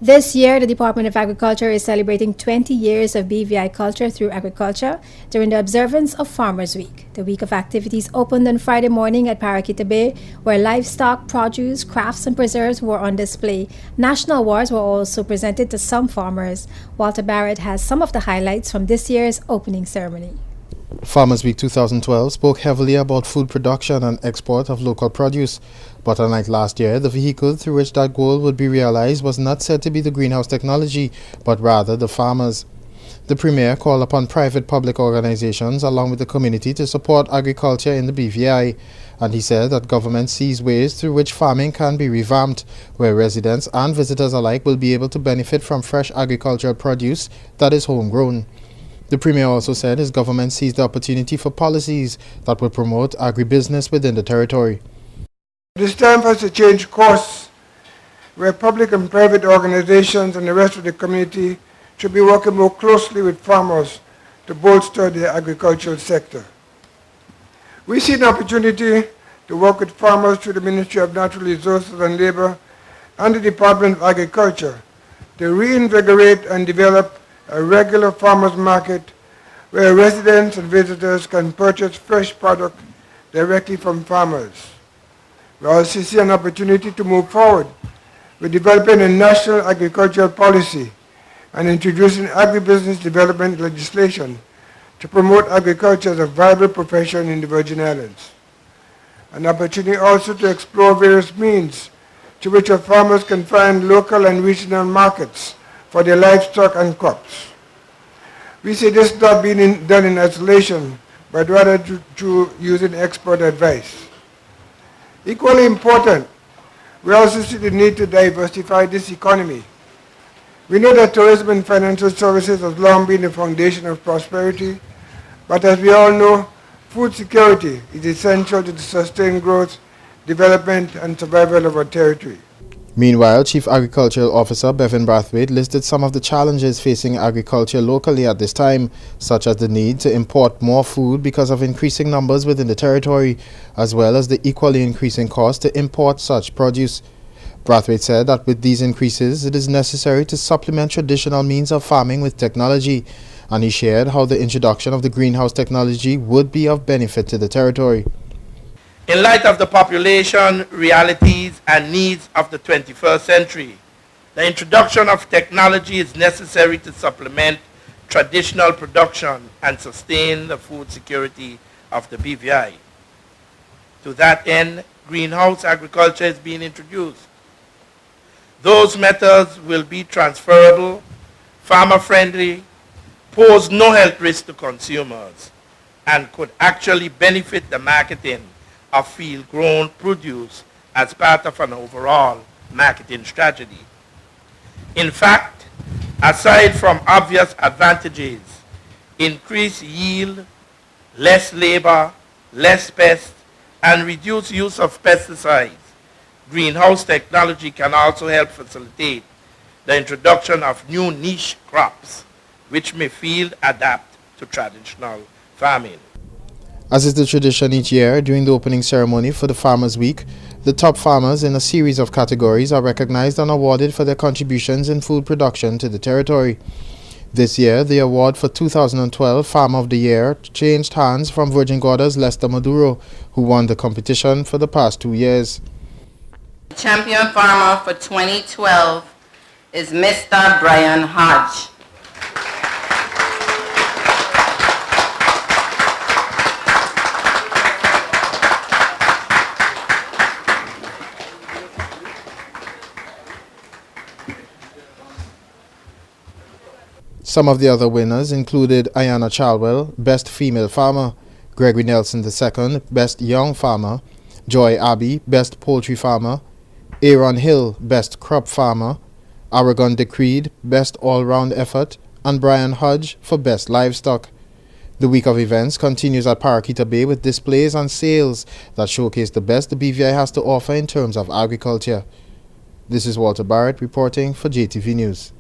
This year, the Department of Agriculture is celebrating 20 years of BVI culture through agriculture during the observance of Farmers Week. The week of activities opened on Friday morning at Paraquita Bay, where livestock, produce, crafts, and preserves were on display. National awards were also presented to some farmers. Walter Barrett has some of the highlights from this year's opening ceremony. Farmers Week 2012 spoke heavily about food production and export of local produce, but unlike last year, the vehicle through which that goal would be realized was not said to be the greenhouse technology, but rather the farmers. The Premier called upon private-public organizations along with the community to support agriculture in the BVI, and he said that government sees ways through which farming can be revamped, where residents and visitors alike will be able to benefit from fresh agricultural produce that is homegrown. The Premier also said his government sees the opportunity for policies that will promote agribusiness within the territory. It is time for us to change course, where public and private organizations and the rest of the community should be working more closely with farmers to bolster the agricultural sector. We see an opportunity to work with farmers through the Ministry of Natural Resources and Labor and the Department of Agriculture to reinvigorate and develop a regular farmers market where residents and visitors can purchase fresh product directly from farmers. We also see an opportunity to move forward with developing a national agricultural policy and introducing agribusiness development legislation to promote agriculture as a viable profession in the Virgin Islands. An opportunity also to explore various means to which our farmers can find local and regional markets for their livestock and crops. We see this not being done in isolation, but rather through using expert advice. Equally important, we also see the need to diversify this economy. We know that tourism and financial services has long been the foundation of prosperity, but as we all know, food security is essential to the sustained growth, development, and survival of our territory. Meanwhile, Chief Agricultural Officer Bevan Brathwaite listed some of the challenges facing agriculture locally at this time, such as the need to import more food because of increasing numbers within the territory, as well as the equally increasing cost to import such produce. Brathwaite said that with these increases, it is necessary to supplement traditional means of farming with technology, and he shared how the introduction of the greenhouse technology would be of benefit to the territory. In light of the population, realities, and needs of the 21st century, the introduction of technology is necessary to supplement traditional production and sustain the food security of the BVI. To that end, greenhouse agriculture is being introduced. Those methods will be transferable, farmer-friendly, pose no health risk to consumers, and could actually benefit the marketing of field-grown produce as part of an overall marketing strategy. In fact, aside from obvious advantages, increased yield, less labor, less pests, and reduced use of pesticides, greenhouse technology can also help facilitate the introduction of new niche crops, which may field adapt to traditional farming. As is the tradition each year, during the opening ceremony for the Farmers Week, the top farmers in a series of categories are recognized and awarded for their contributions in food production to the territory. This year, the award for 2012 Farmer of the Year changed hands from Virgin Gorda's Lester Maduro, who won the competition for the past 2 years. The champion farmer for 2012 is Mr. Brian Hodge. Some of the other winners included Ayana Chalwell, Best Female Farmer, Gregory Nelson II, Best Young Farmer, Joy Abbey, Best Poultry Farmer, Aaron Hill, Best Crop Farmer, Aragon Decreed, Best All-Round Effort, and Brian Hodge for Best Livestock. The week of events continues at Paraquita Bay with displays and sales that showcase the best the BVI has to offer in terms of agriculture. This is Walter Barrett reporting for JTV News.